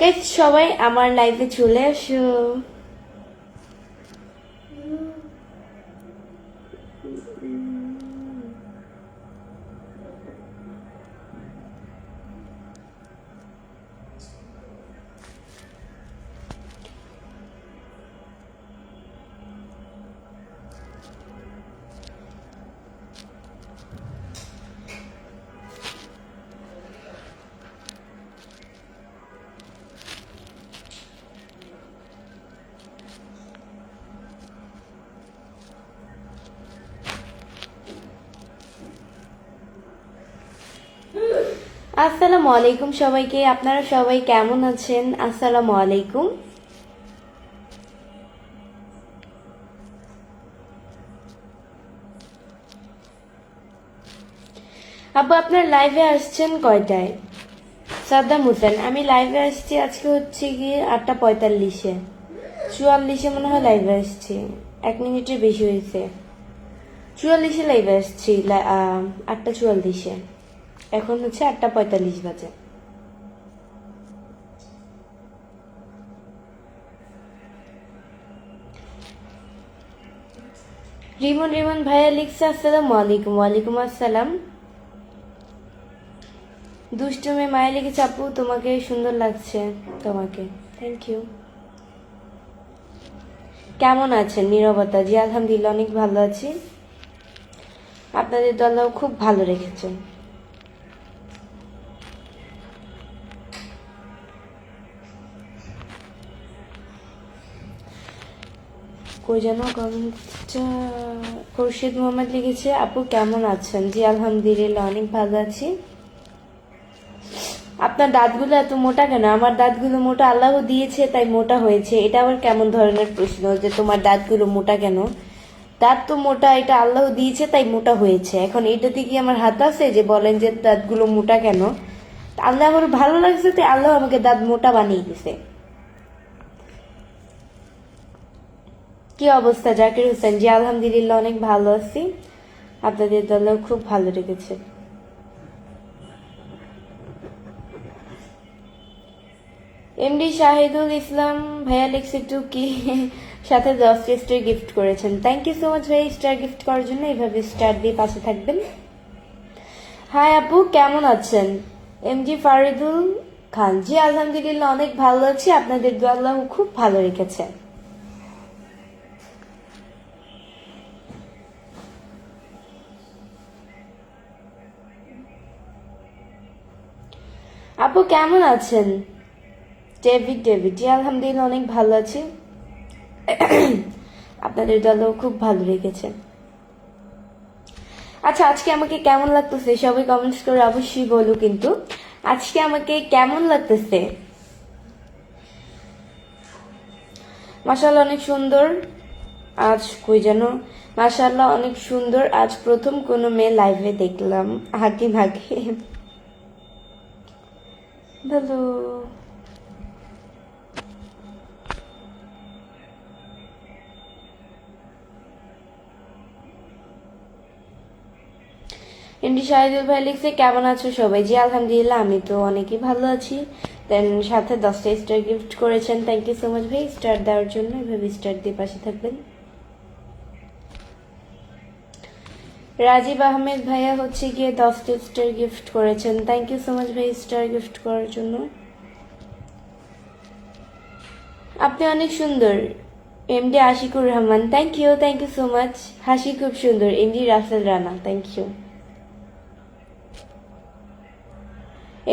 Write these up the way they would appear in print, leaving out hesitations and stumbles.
Guys সবাই আমার লাইভে চলে আসো। আসসালামু আলাইকুম সবাইকে, আপনারা সবাই কেমন আছেন? আসসালামু আলাইকুম। আপু আপনার লাইভে আসছেন কয়টায়? সাদ্দাম হোসেন, আমি লাইভে আসছি আজকে হচ্ছে গিয়ে 8:45-এ, 44-এ মনে হয় লাইভে আসছি, 1 মিনিটের বেশি হয়েছে। 44-এ লাইভে আসছি, 8:44-এ, এখন হচ্ছে 8:45 বাজে। রিমন রিমন ভাইয়া লিখছে আসসালামু আলাইকুম। ওয়ালাইকুম আসসালাম। দুষ্টু মেয়ে মায়া লিখেছে আপু তোমাকে সুন্দর লাগছে। তোমাকে থ্যাংক ইউ। কেমন আছেন? নীরবতা, জি আলহামদুলিল্লাহ অনেক ভালো আছি। আপনাদের দলও খুব ভালো রেখেছেন। কই যেন কমেন্টটা, খুরশিদ মোহাম্মদ লিখেছে আপু কেমন আছেন? জি আলহামদুলিল্লাহ অনেক ভালো আছি। আপনার দাঁতগুলো এত মোটা কেন? আমার দাঁতগুলো মোটা আল্লাহ দিয়েছে তাই মোটা হয়েছে, এটা আবার কেমন ধরনের প্রশ্ন যে তোমার দাঁতগুলো মোটা কেন? দাঁত তো মোটা, এটা আল্লাহ দিয়েছে তাই মোটা হয়েছে। এখন এটাতে কি আমার হাত আছে যে বলেন যে দাঁতগুলো মোটা কেন? আল্লাহ আমার ভালো লাগছে তাই আল্লাহ আমাকে দাঁত মোটা বানিয়ে দিছে। কি অবস্থা জাকির হোসেন? জি আলহামদুলিল্লাহ অনেক ভালো আছি। আপনাদের দলও খুব ভালো রেখেছে। এমডি শাহিদুল ইসলাম ভাইয়া লিখছে টু কি সাথে 10টি স্টার গিফট করেছেন। থ্যাংক ইউ সো মাচ ভাই স্টার গিফট করার জন্য। এইভাবে স্টার দিয়ে পাশে থাকবেন। হাই আপু কেমন আছেন? এমজি ফারিদুল খান, জি আলহামদুলিল্লাহ অনেক ভালো আছি। আপনাদের দোয়া আল্লাহ খুব ভালো রেখেছে। আপু কেমন আছেন? ডেভিড ডেভিড, জি আলহামদুলিল্লাহ অনেক ভালো আছি। আপনাদের দলও খুব ভালো রেখেছে। আচ্ছা আজকে আমাকে কেমন লাগতেছে সবাই কমেন্টস করে অবশ্যই বলো কিন্তু। আজকে আমাকে কেমন লাগতেছে? মাশাআল্লাহ অনেক সুন্দর। আজ কই যেন, মাশাআল্লাহ অনেক সুন্দর। আজ প্রথম কোনো মেয়ে লাইভে দেখলাম। হাকিম হাকিম ভালো। এমডি শাহিদুল ভাই লিখছে কেমন আছো সবাই? জি আলহামদুলিল্লাহ আমি তো অনেকই ভালো আছি। দেন সাথে 10টা স্টার গিফট করেছেন, থ্যাংক ইউ সো মাচ ভাই স্টার দেওয়ার জন্য। এভাবে স্টার দিয়ে পাশে থাকবেন। রাজীব আহমেদ ভাইয়া হচ্ছে গিয়ে 10টা স্টার গিফট করেছেন, থ্যাংক ইউ সো মাচ ভাই স্টার গিফট করার জন্য। আপনি অনেক সুন্দর। MD Ashikur Rahman, thank you so much. হাসি খুব সুন্দর। MD Rasel Rana, thank you.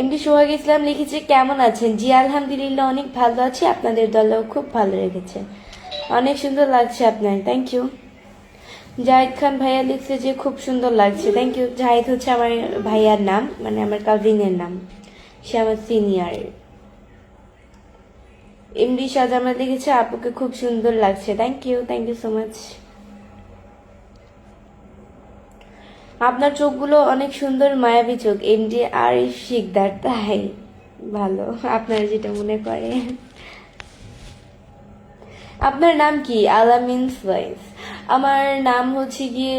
MD Sohag Islam লিখেছে কেমন আছেন? জি আলহামদুলিল্লাহ অনেক ভালো আছি। আপনাদের দলও খুব ভালো রেখেছে। অনেক সুন্দর লাগছে আপনার, থ্যাংক ইউ। জাহিদ খান ভাইয়া লিখছে যে খুব সুন্দর লাগছে, থ্যাংক ইউ। জাহিদ হচ্ছে আমার ভাইয়ার নাম, মানে আমার কাজিনের নাম, সে আমার সিনিয়র। এমডি শাহজামাল লিখেছে আপুকে খুব সুন্দর লাগছে, থ্যাংক ইউ সো মাচ। আপনার চোখগুলো অনেক সুন্দর, মায়াবী চোখ। এমডি আরিফ শিকদার, তাই ভালো, আপনারা যেটা মনে করে। আপনার নাম কি? আলামিনস ওয়াইফ। আমার নাম হচ্ছে গিয়ে,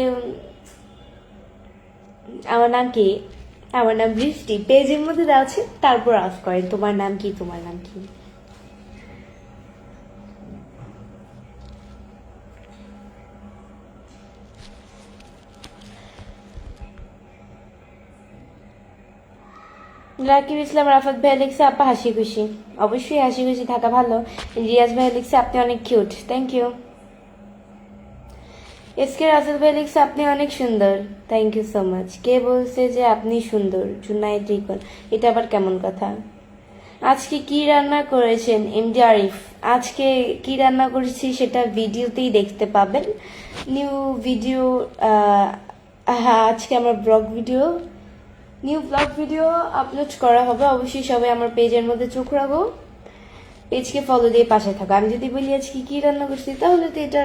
আমার নাম কি আমার নাম বৃষ্টি, পেজের মধ্যে দেওয়া আছে, তারপর আস্ক করেন তোমার নাম কি, তোমার নাম কি। রাকিব ইসলাম রাফাত ভাই লিখছে আপা হাসি খুশি, অবশ্যই হাসি খুশি থাকা ভালো। রিয়াজ ভাই লিখছে আপনি অনেক cute, thank you. SK Rasel ভাই লিখছে আপনি অনেক সুন্দর, থ্যাংক ইউ সো মাচ। কে বলছে যে আপনি সুন্দর? জুনাইদ রিকন, এটা আবার কেমন কথা? আজকে কি রান্না করেছেন এমডি আরিফ? আজকে কি রান্না করেছি সেটা ভিডিওতেই দেখতে পাবেন, নিউ ভিডিও। আজকে আমার নিউ ব্লগ ভিডিও আপলোড করা হবে, অবশ্যই সবাই আমার পেজের মধ্যে চোখ রাখো, পেজকে ফলো দিয়ে পাশে থাকো। আমি যদি বলি আজকে কি রান্না করছি তাহলে তো এটা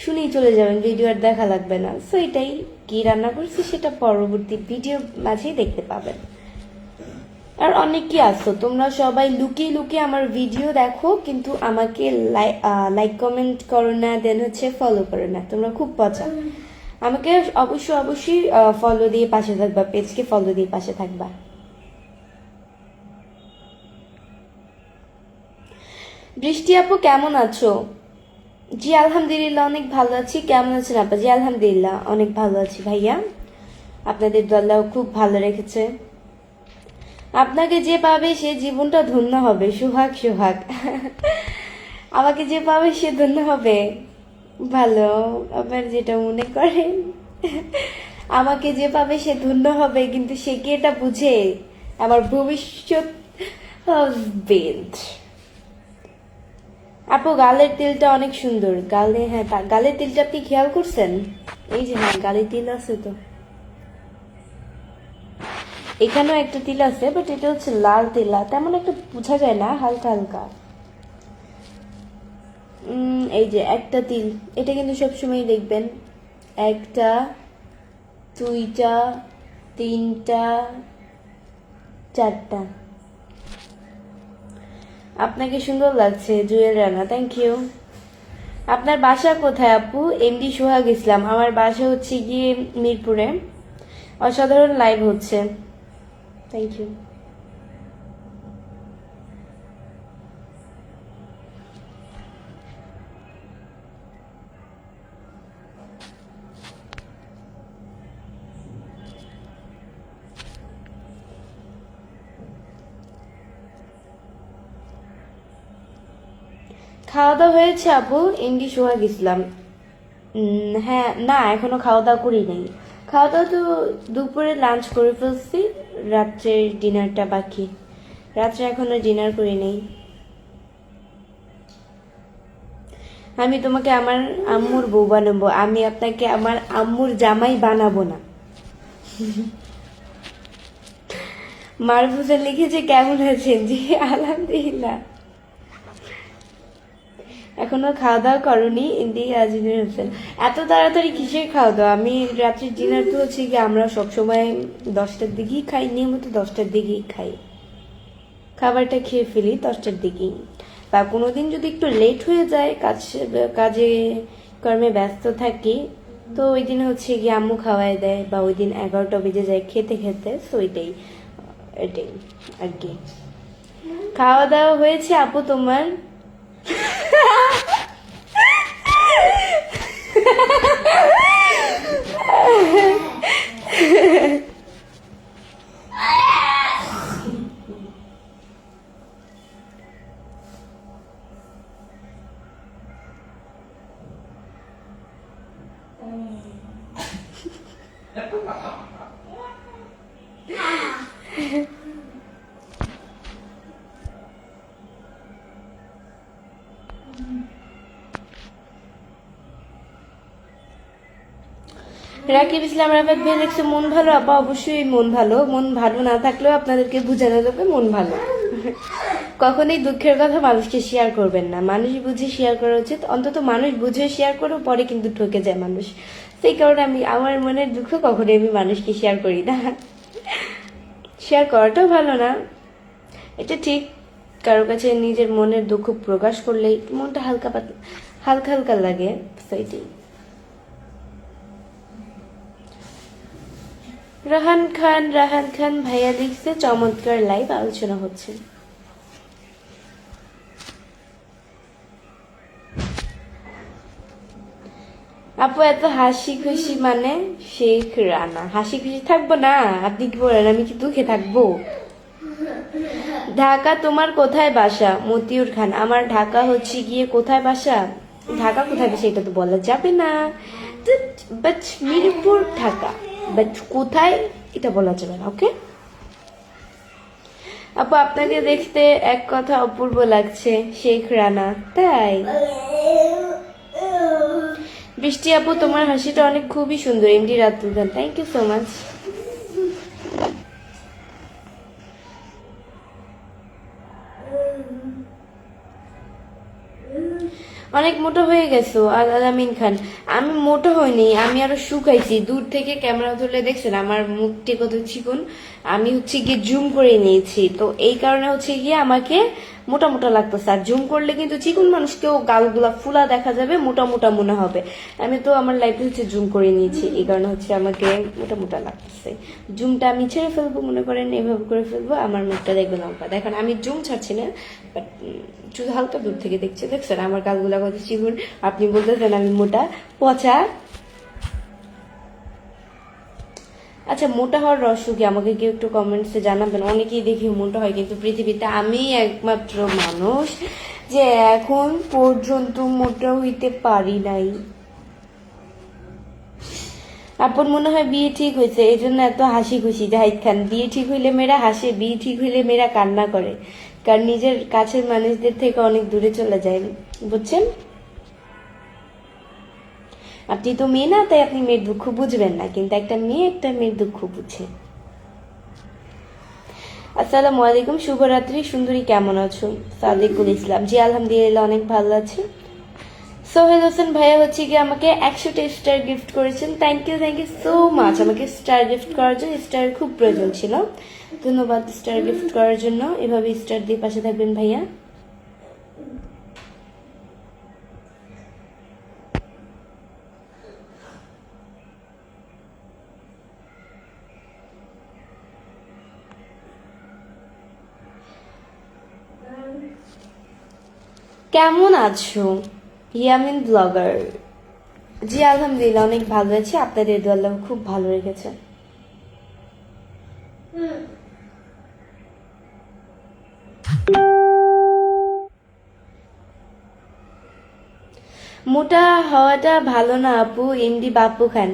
শুনেই চলে যাবেন, ভিডিও আর দেখা লাগবে না। সো এটাই, কি রান্না করছি সেটা পরবর্তী ভিডিও মাঝেই দেখতে পাবেন। আর অনেক কি আসো তোমরা সবাই লুকিয়ে লুকিয়ে আমার ভিডিও দেখো, কিন্তু আমাকে লাইক কমেন্ট করো না, দেন হচ্ছে ফলো করো না, তোমরা খুব পচা। আমাকে অবশ্যই ফলো দিয়ে পাশে থাকবা, পেজকে ফলো দিয়ে পাশে থাকবা। বৃষ্টি আপু কেমন আছো? জি আলহামদুলিল্লাহ অনেক ভালো আছি, কেমন আছেন আপা? জি আলহামদুলিল্লাহ অনেক ভালো আছি ভাইয়া, আপনাদের দোয়াও খুব ভালো রেখেছে। আপনাকে যে পাবে সে জীবনটা ধন্য হবে, সোহাগ সোহাগ। আমাকে যে পাবে সে ধন্য হবে, ভালো আবার যেটা মনে করেন। আমাকে যে পাবে সে ধন্য হবে, কিন্তু সে কি এটা বুঝে? আমার ভবিষ্যৎ হাজবেন্ড। আপু গালের তিলটা অনেক সুন্দর, গালে, হ্যাঁ গালের তিলটা আপনি খেয়াল করছেন? এই যে হ্যাঁ গালে তিল আছে তো, এখানেও একটা তিল আছে, বাট এটা হচ্ছে লাল তিলা, তেমন একটা বোঝা যায় না, হালকা হালকা। এই যে একটা তিল, এটা কিন্তু সবসময় দেখবেন, একটা, দুইটা, তিনটা, চারটা। আপনাকে সুন্দর লাগছে জুয়েল রানা, থ্যাংক ইউ। আপনার বাসা কোথায় আপু? এমডি সোহাগ ইসলাম, আমার বাসা হচ্ছে গিয়ে মিরপুরে। অসাধারণ লাইভ হচ্ছে, থ্যাংক ইউ। খাওয়া দাওয়া হয়েছে আপু? এমডি সোহাগ ইসলাম, হ্যাঁ না এখনো খাওয়া দাওয়া করি নাই। খাওয়া দাওয়া তো দুপুরে লাঞ্চ করে ফেলছি, রাত্রের ডিনারটা বাকি, রাত্রে এখনো ডিনার করি নাই। আমি তোমাকে আমার আম্মুর বউ বানাবো, আমি আপনাকে আমার আম্মুর জামাই বানাবো না। মারফুজা লিখেছে কেমন আছেন? জি আলহামদুলিল্লাহ। এখনো খাওয়া দাওয়া করনি? ইন্দি আজিজুল হোসেন, এত তাড়াতাড়ি কিসের খাওয়া দাওয়া? আমি রাত্রির ডিনার তো হচ্ছে কি, আমরা সবসময় 10টার দিকেই খাই, নিয়মিত 10টার দিকেই খাই, খাবারটা খেয়ে ফেলি 10টার দিকেই। বা কোনোদিন যদি একটু লেট হয়ে যায়, কাজে কর্মে ব্যস্ত থাকি, তো ওই দিন হচ্ছে গিয়ে আম্মু খাওয়াই দেয়, বা ওই দিন 11টা বেজে যায় খেতে খেতে, তো এটাই আর কি। খাওয়া দাওয়া হয়েছে আপু তোমার? রাকিব ইসলাম রাফাত ভাই লিখছে মন ভালো আপা, অবশ্যই মন ভালো, মন ভালো না থাকলেও আপনাদেরকে বোঝানো যাবে মন ভালো। কখনোই দুঃখের কথা মানুষকে শেয়ার করবেন না, মানুষ বুঝে শেয়ার করা উচিত, অন্তত মানুষ বুঝে শেয়ার করো, পরে কিন্তু ঠকে যায় মানুষ। সেই কারণে আমি আমার মনের দুঃখ কখনোই আমি মানুষকে শেয়ার করি না, শেয়ার করাটাও ভালো না, এটা ঠিক। কারো কাছে নিজের মনের দুঃখ প্রকাশ করলেই মনটা হালকা হালকা হালকা লাগে, সেইটাই। রাহান খান ভাইয়া লিখছে চমৎকার লাইভ আলোচনা হচ্ছে। আপু এত হাসি খুশি মানে শেখ রানা হাসি খুশি থাকবো না? আপনি কি বলেন, আমি কি দুঃখে থাকবো? ঢাকা তোমার কোথায় বাসা? মতিউর খান আমার ঢাকা হচ্ছে গিয়ে কোথায় বাসা, ঢাকা কোথায় বাসা এটা তো বলা যাবে না, বাট মিরপুর ঢাকা, বাট কোথায় এটা বলা যাবে না। ওকে আপু আপনাকে দেখতে এক কথা অপূর্ব লাগছে শেখ রানা। তাই বৃষ্টি আপু তোমার হাসিটা অনেক খুবই সুন্দর। MD Ratul Khan thank you so much. অনেক মোটা হয়ে গেছো আলামিন খান। আমি মোটা হইনি, আমি আরো শুকাইছি। দূর থেকে ক্যামেরা ধরলে দেখছেন আমার মুখটি কত চিকন, আমি হচ্ছে গিয়ে জুম করে নিয়েছি, তো এই কারণে হচ্ছে গিয়ে আমাকে মোটা মোটা লাগতেছে। আর জুম করলে কিন্তু চিকন মানুষকেও গালগুলা ফুলা দেখা যাবে, মোটা মোটা মনে হবে। আমি তো আমার লাইফে হচ্ছে জুম করে নিয়েছি, এই কারণে হচ্ছে আমাকে মোটা মোটা লাগতেছে। জুমটা আমি ছেড়ে ফেলবো, মনে করেন এভাবে করে ফেলবো, আমার মুখটা দেখবে লম্বা। দেখেন আমি জুম ছাড়ছি না, বাট শুধু হালকা দূর থেকে দেখছেন আমার গালগুলা কত চিকন। আপনি বলতেছেন আমি মোটা পচা। আচ্ছা মোটা হওয়ার রহস্য কি আমাকে কেউ একটু কমেন্টসে জানাবেন। অনেকেই দেখি মোটা হয়, কিন্তু পৃথিবীতে আমি একমাত্র মানুষ যে এখন পর্যন্ত মোটা হইতে পারি নাই। আপন মনে হয় বিয়ে ঠিক হয়েছে এই জন্য এত হাসি খুশি। জাহিদ খান বিয়ে ঠিক হইলে মেয়েরা হাসে, বিয়ে ঠিক হইলে মেয়েরা কান্না করে, কারণ নিজের কাছের মানুষদের থেকে অনেক দূরে চলে যায়, বুঝছেন? আপনি তো মেয়ে না, তাই আপনি মেয়ের দুঃখ বুঝবেন না, কিন্তু একটা মেয়ে একটা মেয়ের দুঃখ বুঝে। আসসালামু আলাইকুম, শুভরাত্রি। সুন্দরী কেমন আছো? সাদিকুল ইসলাম জি আলহামদুলিল্লাহ অনেক ভালো আছি। সোহেল হোসেন ভাইয়া হচ্ছে কি আমাকে 100টা স্টার গিফট করেছেন। Thank you so much. আমাকে স্টার গিফট করার জন্য, স্টার খুব প্রয়োজন ছিল, ধন্যবাদ স্টার গিফট করার জন্য। এভাবে স্টার দিয়ে পাশে থাকবেন ভাইয়া। কেমন আছো ইয়ামিন ব্লগার? জি আলহামদুলিল্লাহ অনেক ভালো আছি, আপনাদের দোয়া আল্লাহ খুব ভালো রেখেছে। মোটা হওয়াটা ভালো না আপু, এমডি বাপ্পু খান।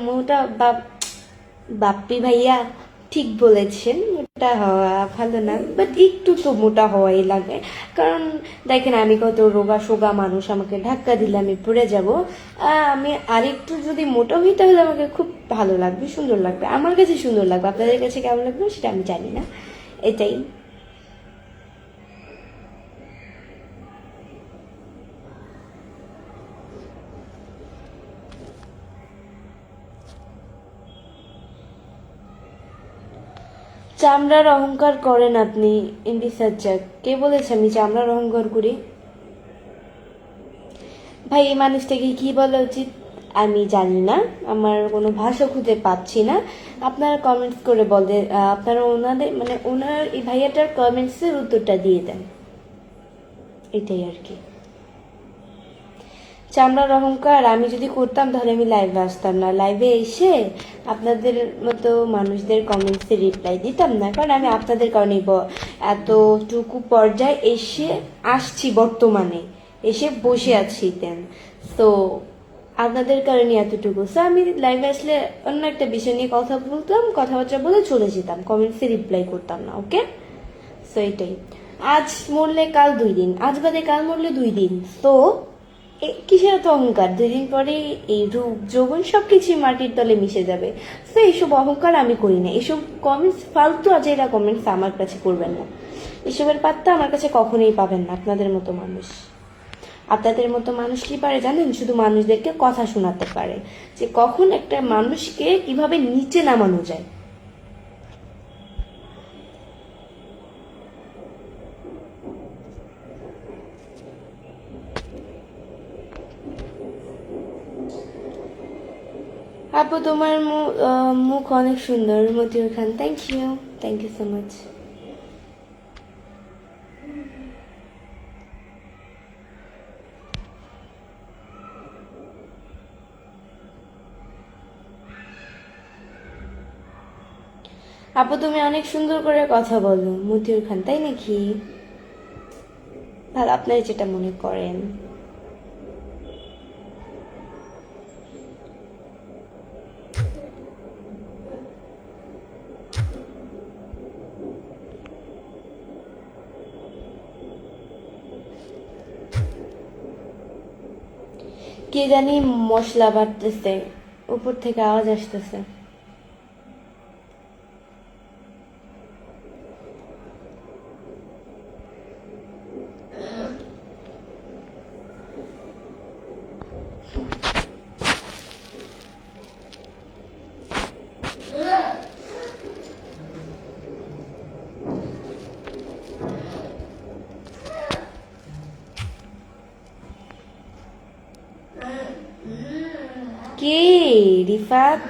মোটা বাপ্পি ভাইয়া ঠিক বলেছেন, মোটা হওয়া ভালো না, বাট একটু তো মোটা হওয়াই লাগে। কারণ দেখেন আমি কত রোগা সোগা মানুষ, আমাকে ধাক্কা দিলে আমি পড়ে যাব। আমি আরেকটু যদি মোটা হই তাহলে আমাকে খুব ভালো লাগবে, সুন্দর লাগবে, আমার কাছে সুন্দর লাগবে, আপনাদের কাছে কেমন লাগবে সেটা আমি জানি না, এটাই। চামড়ার অহংকার করেন আপনি এমডি সাজ্জাদ। কে বলেছে আমি চামড়ার অহংকার করি? ভাই এই মানুষটাকে কি বলা উচিত আমি জানি না, আমার কোনো ভাষা খুঁজে পাচ্ছি না। আপনারা কমেন্টস করে বলে, আপনারা ওনাদের মানে ওনার এই ভাইয়াটার কমেন্টসের উত্তরটা দিয়ে দেন, এটাই আর কি। চামড়ার অহংকার আমি যদি করতাম তাহলে আমি লাইভে আসতাম না, লাইভে এসে আপনাদের মতো মানুষদের কমেন্টসে রিপ্লাই দিতাম না, কারণ আমি আপনাদের কারণে এতটুকু পর্যায়ে এসে আসছি, বর্তমানে এসে বসে আছি দেন, তো আপনাদের কারণে এতটুকু। সো আমি লাইভে আসলে অন্য একটা বিষয় নিয়ে কথা বলতাম, কথাবার্তা বলে চলে যেতাম, কমেন্টসে রিপ্লাই করতাম না। ওকে, সো এটাই। আজ মরলে কাল 2 দিন, আজ বাদে কাল মরলে 2 দিন, তো কিসের এত অহংকার? 2 দিন পরে এই রূপ যৌবন সবকিছু মাটির তলে মিশে যাবে। তো এইসব অহংকার আমি করি না, এসব কমেন্টস ফালতু আজেরা কমেন্টস আমার কাছে করবেন না, এসবের পাত্তা আমার কাছে কখনোই পাবেন না। আপনাদের মতো মানুষ, আপনাদের মতো মানুষ কি পারে জানেন? শুধু মানুষদেরকে কথা শোনাতে পারে যে কখন একটা মানুষকে কিভাবে নিচে নামানো যায়। আপু তোমার মুখ অনেক সুন্দর মতিউর খান, থ্যাংক ইউ সো মাচ। আপু তুমি অনেক সুন্দর করে কথা বলো মতিউর খান, তাই নাকি? ভালো, আপনারা যেটা মনে করেন। কে জানি মশলা বাটতেছে, উপর থেকে আওয়াজ আসতেছে। কে রিফাত?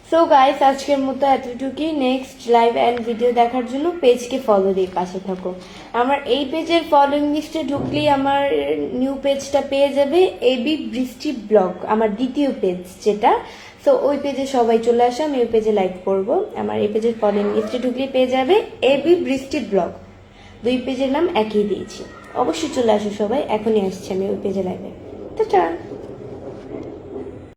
সো গাইস, আজকের মতো এতটুকুই। নেক্সট লাইভ অ্যান্ড ভিডিও দেখার জন্য পেজকে ফলো দিয়ে পাশে থাকো। আমার এই পেজের ফলোইং লিস্টে ঢুকলেই আমার নিউ পেজটা পেয়ে যাবে, এবি বৃষ্টি ব্লগ, আমার দ্বিতীয় পেজ যেটা। সো ওই পেজে সবাই চলে আসো, আমি ওই পেজে লাইক করবো। আমার এই পেজের ফলোইং লিস্টে ঢুকলেই পেয়ে যাবে এবি বৃষ্টি ব্লগ, দুই পেজের নাম একই দিয়েছি। অবশ্যই চলে আসো সবাই, এখনই আসছি আমি ওই পেজে লাইভে। টাটা।